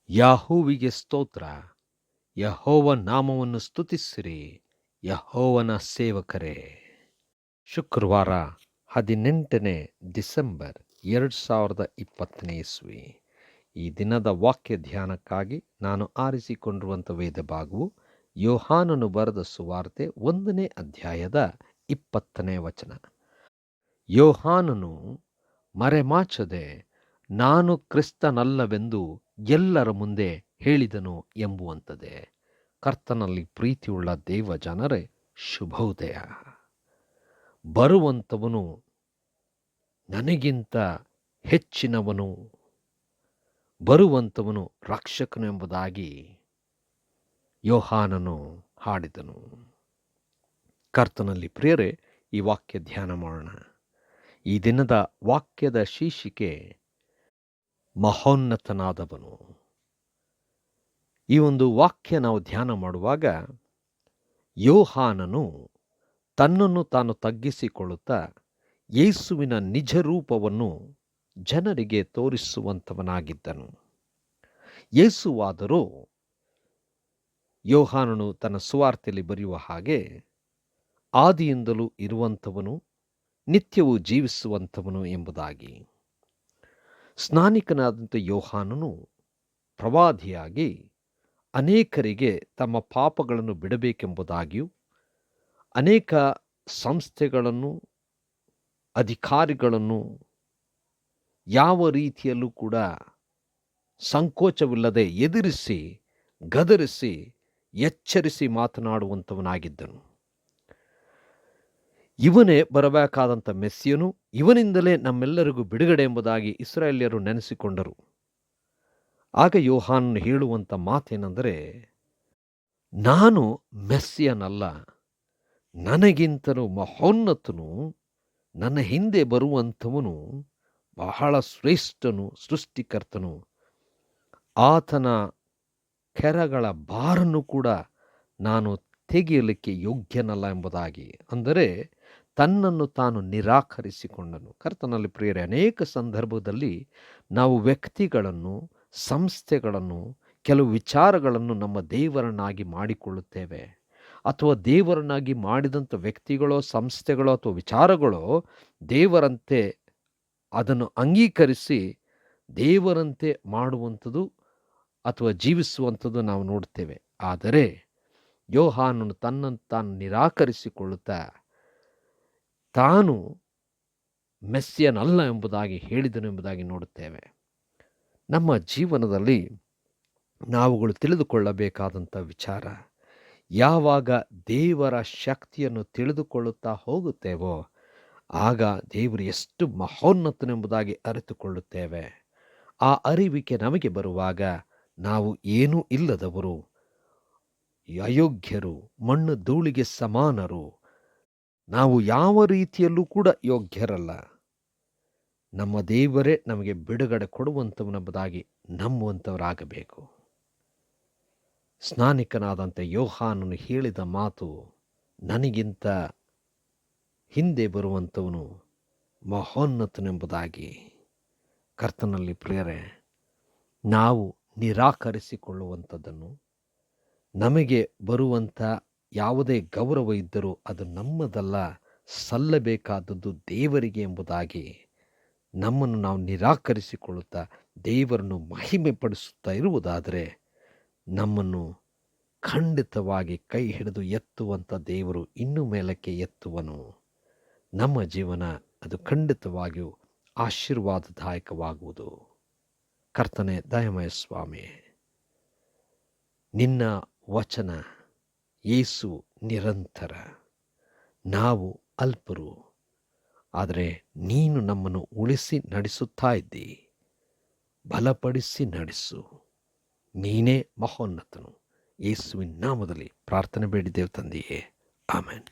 ಯಾಹೋವಿಗೆ ಸ್ತೋತ್ರ. ಯೆಹೋವ ನಾಮವನ್ನು ಸ್ತುತಿಸಿರಿ, ಯೆಹೋವನ ಸೇವಕರೇ. ಶುಕ್ರವಾರ 18ನೇ ಡಿಸೆಂಬರ್ 2020 ಇಸ್ವಿ. ಈ ದಿನದ ವಾಕ್ಯ ಧ್ಯಾನಕ್ಕಾಗಿ ನಾನು ಆರಿಸಿಕೊಂಡಿರುವಂಥ ವೇದ ಭಾಗವು ಯೋಹಾನನು ಬರೆದ ಸುವಾರ್ತೆ 1ನೇ ಅಧ್ಯಾಯದ 20ನೇ ವಚನ. ಯೋಹಾನನು ಮರೆಮಾಚದೆ ನಾನು ಕ್ರಿಸ್ತನಲ್ಲವೆಂದು ಎಲ್ಲರ ಮುಂದೆ ಹೇಳಿದನು ಎಂಬುವಂಥದ್ದೇ. ಕರ್ತನಲ್ಲಿ ಪ್ರೀತಿಯುಳ್ಳ ದೇವ ಜನರೇ, ಶುಭೋದಯ. ಬರುವಂಥವನು ನನಗಿಂತ ಹೆಚ್ಚಿನವನು, ಬರುವಂಥವನು ರಕ್ಷಕನು ಎಂಬುದಾಗಿ ಯೋಹಾನನು ಹಾಡಿದನು. ಕರ್ತನಲ್ಲಿ ಪ್ರಿಯರೇ, ಈ ವಾಕ್ಯ ಧ್ಯಾನ ಮಾಡೋಣ. ಈ ದಿನದ ವಾಕ್ಯದ ಶೀರ್ಷಿಕೆ ಮಹೋನ್ನತನಾದವನು. ಈ ಒಂದು ವಾಕ್ಯ ನಾವು ಧ್ಯಾನ ಮಾಡುವಾಗ ಯೋಹಾನನು ತನ್ನನ್ನು ತಾನು ತಗ್ಗಿಸಿಕೊಳ್ಳುತ್ತಾ ಯೇಸುವಿನ ನಿಜ ರೂಪವನ್ನು ಜನರಿಗೆ ತೋರಿಸುವಂಥವನಾಗಿದ್ದನು. ಯೇಸುವಾದರೂ ಯೋಹಾನನು ತನ್ನ ಸುವಾರ್ತೆಯಲ್ಲಿ ಬರೆಯುವ ಹಾಗೆ ಆದಿಯಿಂದಲೂ ಇರುವಂಥವನು, ನಿತ್ಯವೂ ಜೀವಿಸುವಂಥವನು ಎಂಬುದಾಗಿ. ಸ್ನಾನಿಕನಾದಂಥ ಯೋಹಾನನು ಪ್ರವಾದಿಯಾಗಿ ಅನೇಕರಿಗೆ ತಮ್ಮ ಪಾಪಗಳನ್ನು ಬಿಡಬೇಕೆಂಬುದಾಗಿಯೂ, ಅನೇಕ ಸಂಸ್ಥೆಗಳನ್ನು, ಅಧಿಕಾರಿಗಳನ್ನು ಯಾವ ರೀತಿಯಲ್ಲೂ ಕೂಡ ಸಂಕೋಚವಿಲ್ಲದೆ ಎದುರಿಸಿ, ಗದರಿಸಿ, ಎಚ್ಚರಿಸಿ ಮಾತನಾಡುವಂಥವನಾಗಿದ್ದನು. ಇವನೇ ಬರಬೇಕಾದಂಥ ಮೆಸ್ಸಿಯನು, ಇವನಿಂದಲೇ ನಮ್ಮೆಲ್ಲರಿಗೂ ಬಿಡುಗಡೆ ಎಂಬುದಾಗಿ ಇಸ್ರಾಯೇಲ್ಯರು ನೆನೆಸಿಕೊಂಡರು. ಆಗ ಯೋಹಾನನು ಹೇಳುವಂಥ ಮಾತೇನೆಂದರೆ, ನಾನು ಮೆಸ್ಸಿಯನಲ್ಲ, ನನಗಿಂತಲೂ ಮಹೋನ್ನತನು, ನನ್ನ ಹಿಂದೆ ಬರುವಂಥವನು ಬಹಳ ಶ್ರೇಷ್ಠನು, ಸೃಷ್ಟಿಕರ್ತನು, ಆತನ ಕೆರಗಳ ಭಾರನ್ನು ಕೂಡ ನಾನು ತೆಗೆಯಲಿಕ್ಕೆ ಯೋಗ್ಯನಲ್ಲ ಎಂಬುದಾಗಿ. ಅಂದರೆ ತನ್ನನ್ನು ತಾನು ನಿರಾಕರಿಸಿಕೊಂಡನು. ಕರ್ತನಲ್ಲಿ ಪ್ರಿಯರೇ, ಅನೇಕ ಸಂದರ್ಭದಲ್ಲಿ ನಾವು ವ್ಯಕ್ತಿಗಳನ್ನು, ಸಂಸ್ಥೆಗಳನ್ನು, ಕೆಲವು ವಿಚಾರಗಳನ್ನು ನಮ್ಮ ದೇವರನ್ನಾಗಿ ಮಾಡಿಕೊಳ್ಳುತ್ತೇವೆ. ಅಥವಾ ದೇವರನ್ನಾಗಿ ಮಾಡಿದಂಥ ವ್ಯಕ್ತಿಗಳೋ, ಸಂಸ್ಥೆಗಳೋ ಅಥವಾ ವಿಚಾರಗಳೋ ದೇವರಂತೆ ಅದನ್ನು ಅಂಗೀಕರಿಸಿ ದೇವರಂತೆ ಮಾಡುವಂಥದ್ದು ಅಥವಾ ಜೀವಿಸುವಂಥದ್ದು ನಾವು ನೋಡ್ತೇವೆ. ಆದರೆ ಯೋಹಾನನು ತನ್ನನ್ನು ತಾನು ನಿರಾಕರಿಸಿಕೊಳ್ಳುತ್ತಾ ತಾನು ಮೆಸ್ಸಿಯನಲ್ಲ ಎಂಬುದಾಗಿ ಹೇಳಿದನು ಎಂಬುದಾಗಿ ನೋಡುತ್ತೇವೆ. ನಮ್ಮ ಜೀವನದಲ್ಲಿ ನಾವುಗಳು ತಿಳಿದುಕೊಳ್ಳಬೇಕಾದಂಥ ವಿಚಾರ, ಯಾವಾಗ ದೇವರ ಶಕ್ತಿಯನ್ನು ತಿಳಿದುಕೊಳ್ಳುತ್ತಾ ಹೋಗುತ್ತೇವೋ ಆಗ ದೇವರು ಎಷ್ಟು ಮಹೋನ್ನತನೆಂಬುದಾಗಿ ಅರಿತುಕೊಳ್ಳುತ್ತೇವೆ. ಆ ಅರಿವಿಕೆ ನಮಗೆ ಬರುವಾಗ ನಾವು ಏನೂ ಇಲ್ಲದವರು, ಅಯೋಗ್ಯರು, ಮಣ್ಣು ಧೂಳಿಗೆ ಸಮಾನರು, ನಾವು ಯಾವ ರೀತಿಯಲ್ಲೂ ಕೂಡ ಯೋಗ್ಯರಲ್ಲ, ನಮ್ಮ ದೇವರೇ ನಮಗೆ ಬಿಡುಗಡೆ ಕೊಡುವಂಥವನೆಂಬುದಾಗಿ ನಂಬುವಂಥವರಾಗಬೇಕು. ಸ್ನಾನಿಕನಾದಂಥ ಯೋಹಾನನು ಹೇಳಿದ ಮಾತು, ನನಗಿಂತ ಹಿಂದೆ ಬರುವಂಥವನು ಮಹೋನ್ನತನೆಂಬುದಾಗಿ. ಕರ್ತನಲ್ಲಿ ಪ್ರಿಯರೇ, ನಾವು ನಿರಾಕರಿಸಿಕೊಳ್ಳುವಂಥದ್ದನ್ನು, ನಮಗೆ ಬರುವಂಥ ಯಾವುದೇ ಗೌರವ ಇದ್ದರೂ ಅದು ನಮ್ಮದಲ್ಲ, ಸಲ್ಲಬೇಕಾದದ್ದು ದೇವರಿಗೆ ಎಂಬುದಾಗಿ ನಮ್ಮನ್ನು ನಾವು ನಿರಾಕರಿಸಿಕೊಳ್ಳುತ್ತಾ ದೇವರನ್ನು ಮಹಿಮೆ ಪಡಿಸುತ್ತಾ ಇರುವುದಾದರೆ ನಮ್ಮನ್ನು ಖಂಡಿತವಾಗಿ ಕೈ ಹಿಡಿದು ಎತ್ತುವಂಥ ದೇವರು ಇನ್ನೂ ಮೇಲಕ್ಕೆ ಎತ್ತುವನು. ನಮ್ಮ ಜೀವನ ಅದು ಖಂಡಿತವಾಗಿಯೂ ಆಶೀರ್ವಾದದಾಯಕವಾಗುವುದು. ಕರ್ತನೆ ದಯಮಯ ಸ್ವಾಮಿ, ನಿನ್ನ ವಚನ ಯೇಸು ನಿರಂತರ, ನಾವು ಅಲ್ಪರು, ಆದರೆ ನೀನು ನಮ್ಮನ್ನು ಉಳಿಸಿ ನಡೆಸುತ್ತಾ ಇದ್ದಿ. ಬಲಪಡಿಸಿ ನಡೆಸು, ನೀನೇ ಮಹೋನ್ನತನು. ಯೇಸುವಿನ ನಾಮದಲ್ಲಿ ಪ್ರಾರ್ಥನೆ ಬೇಡಿದ್ದೇವೆ ತಂದೆಯೇ, ಆಮೆನ್.